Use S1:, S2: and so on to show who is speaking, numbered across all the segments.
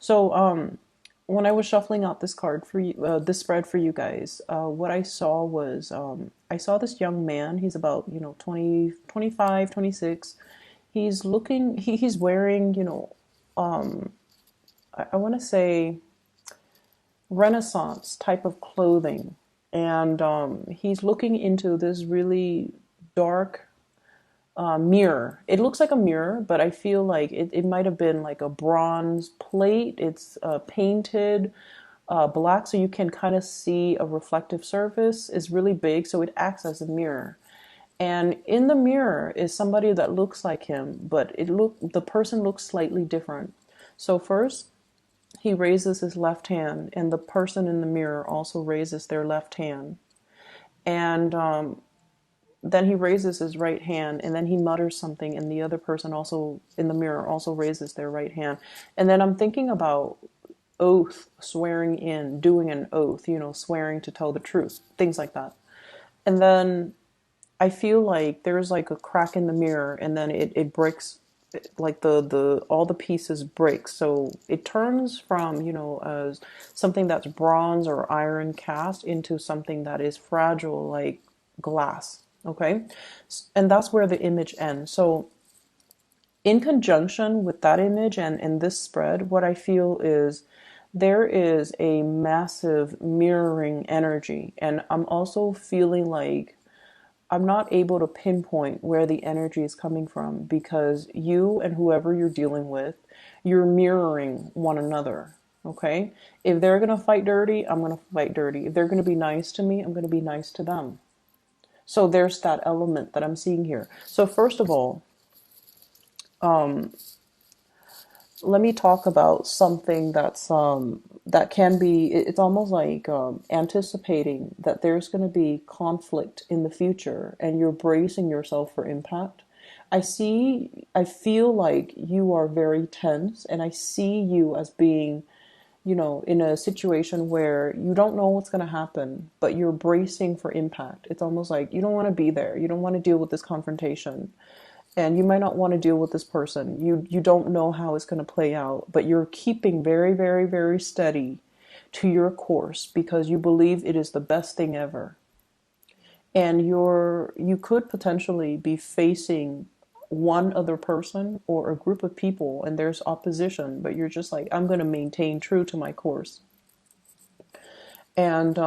S1: So, when I was shuffling out this card for you, this spread for you guys, what I saw was, I saw this young man. He's about, 20, 25, 26. He's looking, he's wearing, I want to say Renaissance type of clothing. And he's looking into this really dark mirror. It looks like a mirror, but I feel like it might have been like a bronze plate. It's painted black, so you can kind of see a reflective surface. It's really big, so it acts as a mirror. And in the mirror is somebody that looks like him, but the person looks slightly different. So first, he raises his left hand, and the person in the mirror also raises their left hand. And then he raises his right hand, and then he mutters something, and the other person also in the mirror also raises their right hand. And then I'm thinking about oath, swearing in, doing an oath, swearing to tell the truth, things like that. And then I feel like there's like a crack in the mirror, and then it breaks, like the all the pieces break. So it turns from, as something that's bronze or iron cast into something that is fragile, like glass. Okay. And that's where the image ends. So in conjunction with that image and this spread, what I feel is there is a massive mirroring energy. And I'm also feeling like I'm not able to pinpoint where the energy is coming from, because you and whoever you're dealing with, you're mirroring one another. Okay? If they're going to fight dirty, I'm going to fight dirty. If they're going to be nice to me, I'm going to be nice to them. So there's that element that I'm seeing here. So first of all, let me talk about something that can be, it's almost like anticipating that there's going to be conflict in the future, and you're bracing yourself for impact. I feel like you are very tense, and I see you as being, in a situation where you don't know what's going to happen, but you're bracing for impact. It's almost like you don't want to be there. You don't want to deal with this confrontation, and you might not want to deal with this person. You don't know how it's going to play out, but you're keeping very, very, very steady to your course because you believe it is the best thing ever. And you could potentially be facing one other person or a group of people, and there's opposition, but you're just like, I'm going to maintain true to my course. And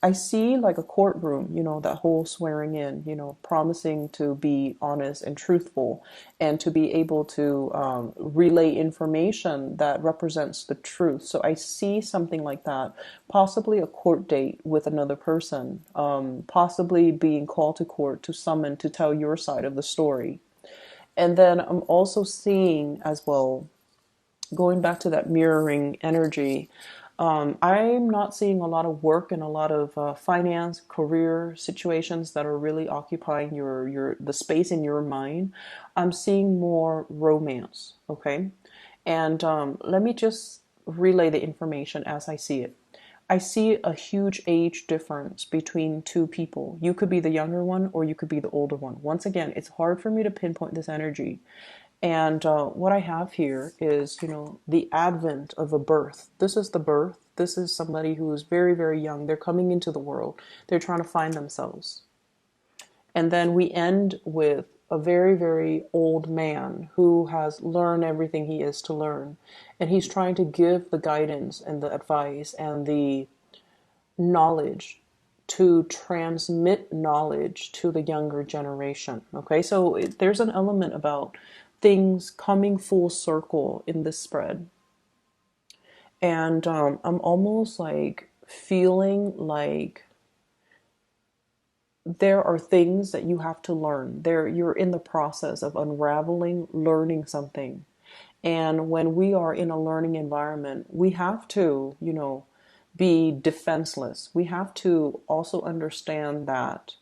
S1: I see like a courtroom, that whole swearing in, promising to be honest and truthful, and to be able to relay information that represents the truth. So I see something like that, possibly a court date with another person, possibly being called to court to summon to tell your side of the story. And then I'm also seeing as well, going back to that mirroring energy, I'm not seeing a lot of work and a lot of finance, career situations that are really occupying the space in your mind. I'm seeing more romance. Okay, and let me just relay the information as I see it. I see a huge age difference between two people. You could be the younger one or you could be the older one. Once again, it's hard for me to pinpoint this energy. And what I have here is, the advent of a birth. This is the birth. This is somebody who is very, very young. They're coming into the world. They're trying to find themselves. And then we end with a very, very old man who has learned everything he is to learn. And he's trying to give the guidance and the advice and the knowledge, to transmit knowledge to the younger generation. Okay, so there's an element about things coming full circle in this spread. And I'm almost like feeling like there are things that you have to learn. You're in the process of unraveling, learning something. And when we are in a learning environment, we have to, be defenseless. We have to also understand that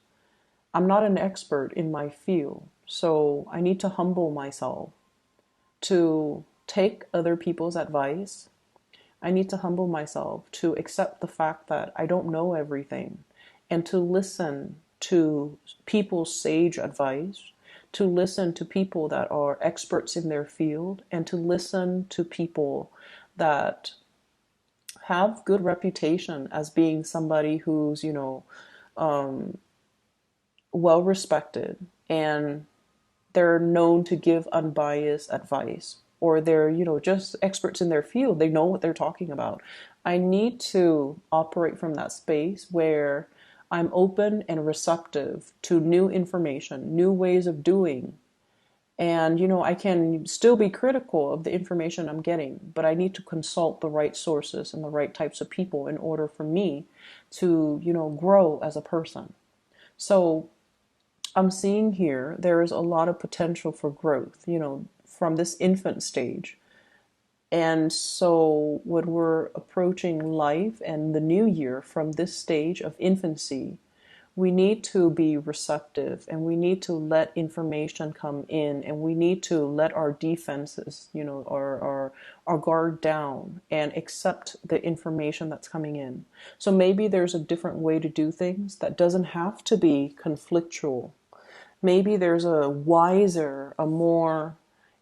S1: I'm not an expert in my field. So I need to humble myself to take other people's advice. I need to humble myself to accept the fact that I don't know everything, and to listen to people's sage advice, to listen to people that are experts in their field, and to listen to people that have good reputation as being somebody who's, well respected, and they're known to give unbiased advice, or they're, just experts in their field. They know what they're talking about. I need to operate from that space where I'm open and receptive to new information, new ways of doing. And, I can still be critical of the information I'm getting, but I need to consult the right sources and the right types of people in order for me to, grow as a person. So I'm seeing here there is a lot of potential for growth, from this infant stage. And so when we're approaching life and the new year from this stage of infancy, we need to be receptive, and we need to let information come in, and we need to let our defenses, our guard down, and accept the information that's coming in. So maybe there's a different way to do things that doesn't have to be conflictual. Maybe there's a wiser, a more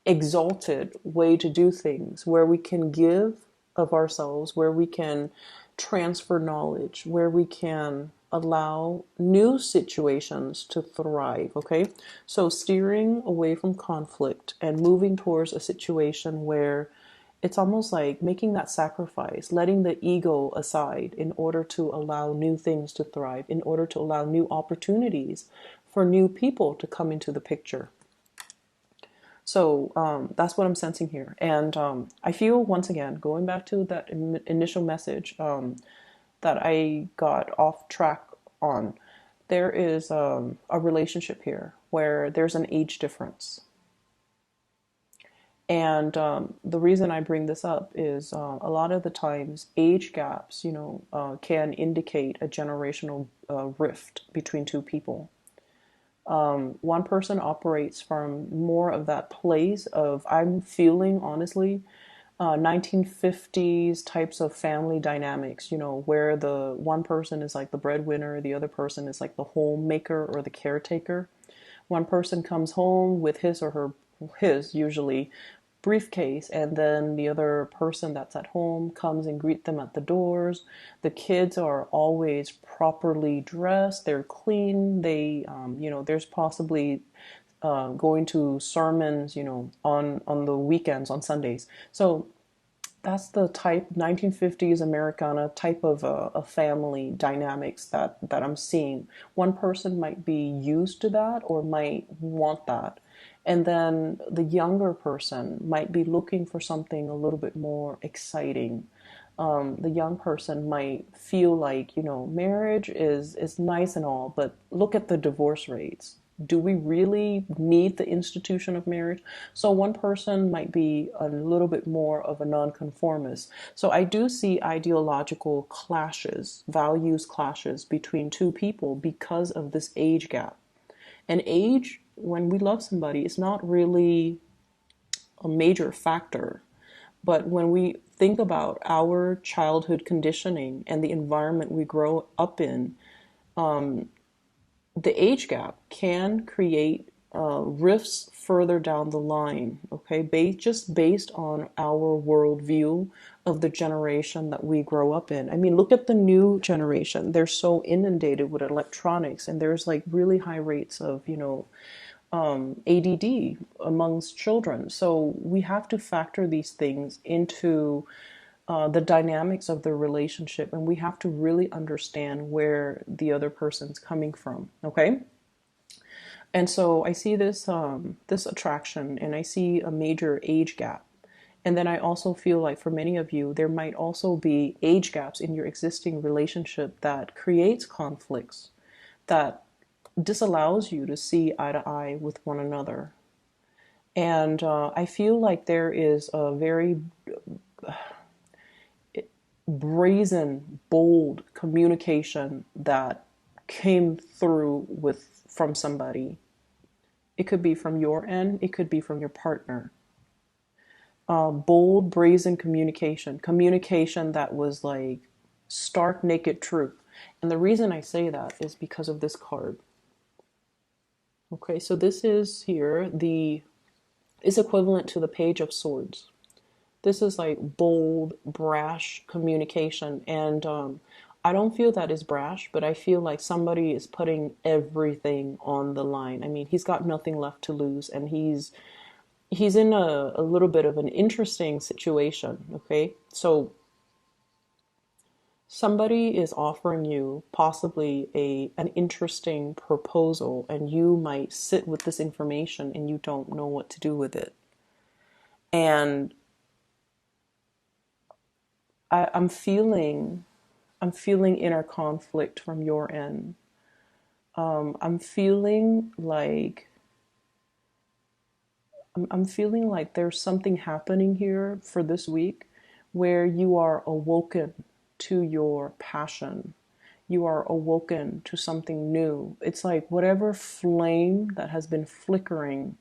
S1: exalted way to do things, where we can give of ourselves, where we can transfer knowledge, where we can allow new situations to thrive. Okay, so steering away from conflict and moving towards a situation where it's almost like making that sacrifice, letting the ego aside in order to allow new things to thrive, in order to allow new opportunities for new people to come into the picture. So that's what I'm sensing here. And I feel, once again, going back to that initial message that I got off track on, there is a relationship here where there's an age difference. And the reason I bring this up is a lot of the times age gaps, can indicate a generational rift between two people. One person operates from more of that place of, I'm feeling, honestly, 1950s types of family dynamics, where the one person is like the breadwinner, the other person is like the homemaker or the caretaker. One person comes home with his usually briefcase, and then the other person that's at home comes and greet them at the doors. The kids are always properly dressed, they're clean, there's possibly going to sermons, on the weekends, on Sundays. So that's the type 1950s Americana type of a family dynamics that I'm seeing. One person might be used to that or might want that. And then the younger person might be looking for something a little bit more exciting. The young person might feel like, marriage is nice and all, but look at the divorce rates. Do we really need the institution of marriage? So one person might be a little bit more of a nonconformist. So I do see ideological clashes, values clashes between two people because of this age gap. And age, when we love somebody, is not really a major factor. But when we think about our childhood conditioning and the environment we grow up in, the age gap can create rifts further down the line, okay, just based on our worldview of the generation that we grow up in. I mean, look at the new generation. They're so inundated with electronics, and there's like really high rates of, ADD amongst children. So we have to factor these things into the dynamics of the relationship, and we have to really understand where the other person's coming from. Okay, and so I see this attraction, and I see a major age gap. And then I also feel like for many of you, there might also be age gaps in your existing relationship that creates conflicts, that disallows you to see eye to eye with one another. And I feel like there is a very brazen, bold communication that came through from somebody. It could be from your end, it could be from your partner. Bold, brazen communication that was like stark, naked truth. And the reason I say that is because of this card. Okay, so this is here, is equivalent to the Page of Swords. This is like bold, brash communication. And I don't feel that is brash, but I feel like somebody is putting everything on the line. I mean, he's got nothing left to lose, and he's in a little bit of an interesting situation. Okay, so somebody is offering you possibly a an interesting proposal, and you might sit with this information and you don't know what to do with it. And I'm feeling inner conflict from your end. I'm feeling like I'm feeling like there's something happening here for this week where you are awoken to your passion. You are awoken to something new. It's like whatever flame that has been flickering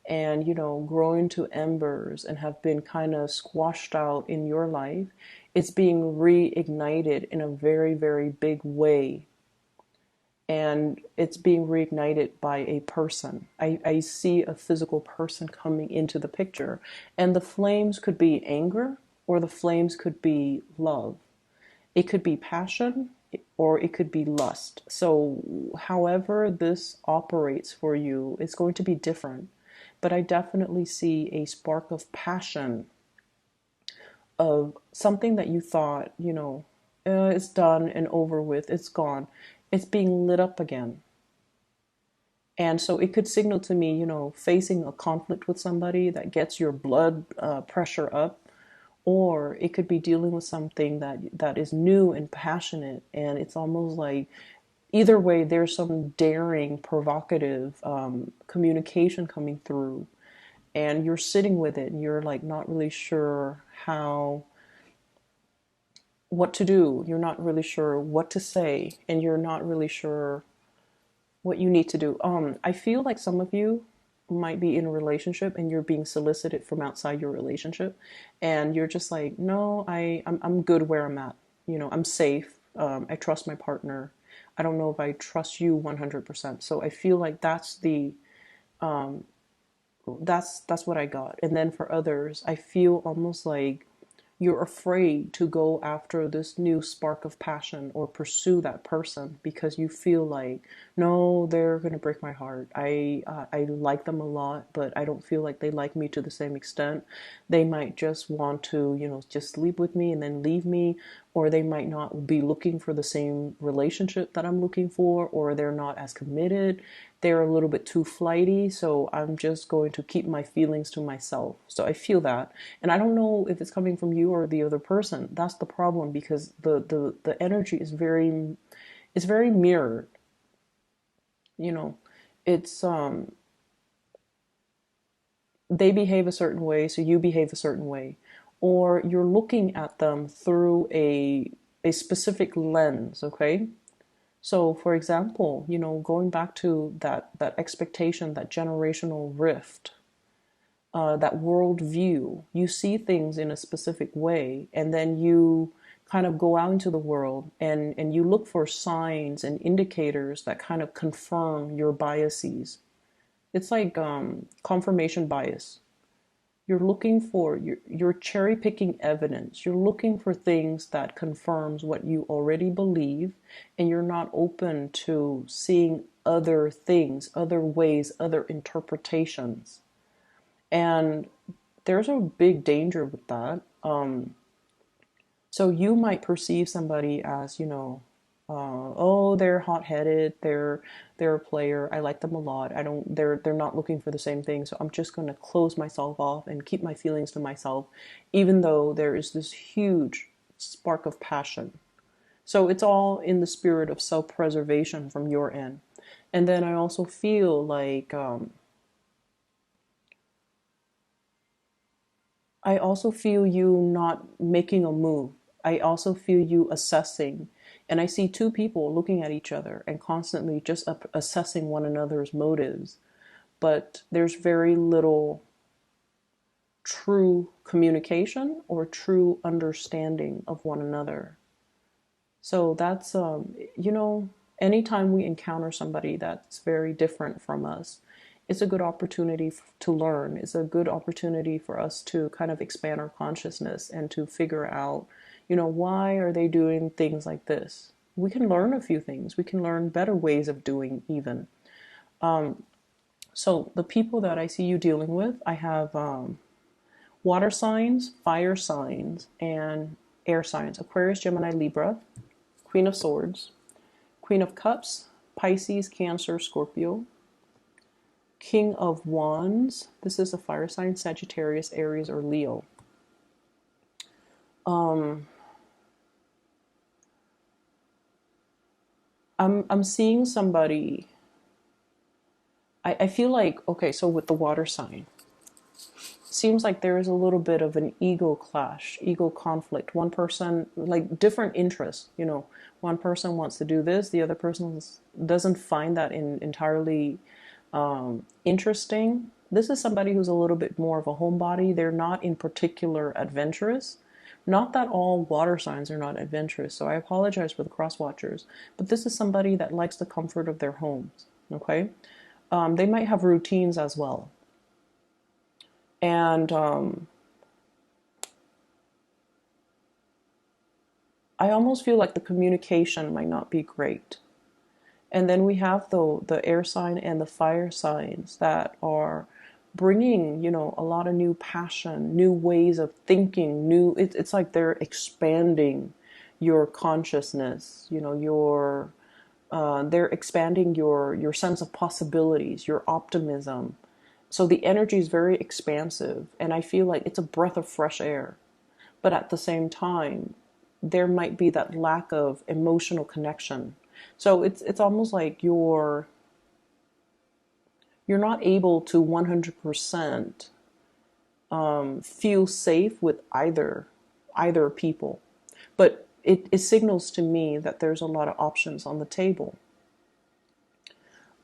S1: and, growing to embers and have been kind of squashed out in your life, it's being reignited in a very, very big way, and it's being reignited by a person. I see a physical person coming into the picture, and the flames could be anger or the flames could be love. It could be passion or it could be lust. So, however, this operates for you, it's going to be different. But I definitely see a spark of passion, of something that you thought, it's done and over with, it's gone. It's being lit up again. And so it could signal to me, facing a conflict with somebody that gets your blood pressure up, or it could be dealing with something that is new and passionate, and it's almost like either way there's some daring, provocative communication coming through, and you're sitting with it and you're like not really sure how what to do. You're not really sure what to say, and you're not really sure what you need to do. I feel like some of you might be in a relationship and you're being solicited from outside your relationship, and you're just like, no, I'm good where I'm at. I'm safe. I trust my partner. I don't know if I trust you 100%. So I feel like that's what I got. And then for others, I feel almost like you're afraid to go after this new spark of passion or pursue that person because you feel like, no, they're going to break my heart. I like them a lot, but I don't feel like they like me to the same extent. They might just want to, just sleep with me and then leave me, or they might not be looking for the same relationship that I'm looking for, or they're not as committed. They're a little bit too flighty, so I'm just going to keep my feelings to myself. So I feel that. And I don't know if it's coming from you or the other person. That's the problem, because the energy is very mirrored. You know, it's they behave a certain way, so you behave a certain way. Or you're looking at them through a specific lens, okay? So, for example, going back to that expectation, that generational rift, that world view, you see things in a specific way, and then you kind of go out into the world and you look for signs and indicators that kind of confirm your biases. It's like confirmation bias. You're cherry picking evidence. You're looking for things that confirms what you already believe, and you're not open to seeing other things, other ways, other interpretations. And there's a big danger with that. So you might perceive somebody as, oh, they're hot-headed, they're a player, I like them a lot. I don't they're not looking for the same thing, so I'm just going to close myself off and keep my feelings to myself, even though there is this huge spark of passion. So it's all in the spirit of self-preservation from your end. And then I also feel like I also feel you not making a move. I also feel you assessing. And I see two people looking at each other and constantly just assessing one another's motives. But there's very little true communication or true understanding of one another. So that's, anytime we encounter somebody that's very different from us, it's a good opportunity to learn. It's a good opportunity for us to kind of expand our consciousness and to figure out, why are they doing things like this? We can learn a few things. We can learn better ways of doing even. So the people that I see you dealing with, I have water signs, fire signs, and air signs. Aquarius, Gemini, Libra, Queen of Swords, Queen of Cups, Pisces, Cancer, Scorpio, King of Wands. This is a fire sign, Sagittarius, Aries, or Leo. I'm seeing somebody. I feel like, okay, so with the water sign, seems like there is a little bit of an ego clash, ego conflict. One person, like different interests, one person wants to do this, the other person doesn't find that entirely interesting. This is somebody who's a little bit more of a homebody. They're not in particular adventurous. Not that all water signs are not adventurous, so I apologize for the cross watchers, but this is somebody that likes the comfort of their homes, okay? They might have routines as well. And I almost feel like the communication might not be great. And then we have the air sign and the fire signs that are bringing, a lot of new passion, new ways of thinking, it's like they're expanding your consciousness, they're expanding your sense of possibilities, your optimism. So the energy is very expansive, and I feel like it's a breath of fresh air. But at the same time, there might be that lack of emotional connection. So it's almost like you're not able to 100% feel safe with either people. But it signals to me that there's a lot of options on the table.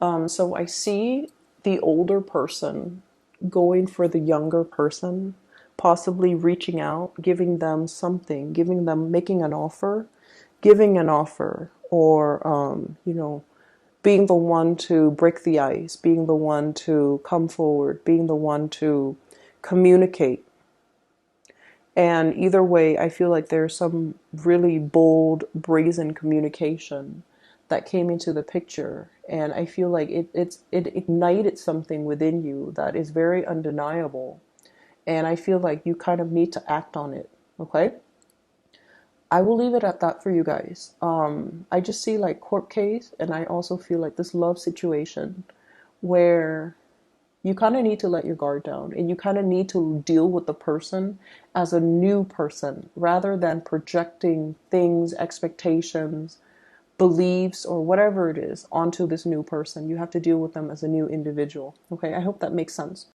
S1: So I see the older person going for the younger person, possibly reaching out, giving them something, making an offer, giving an offer, or, being the one to break the ice, being the one to come forward, being the one to communicate. And either way, I feel like there's some really bold, brazen communication that came into the picture. And I feel like it ignited something within you that is very undeniable. And I feel like you kind of need to act on it. Okay? I will leave it at that for you guys. I just see like court case, and I also feel like this love situation where you kind of need to let your guard down, and you kind of need to deal with the person as a new person rather than projecting things, expectations, beliefs, or whatever it is onto this new person. You have to deal with them as a new individual. Okay, I hope that makes sense.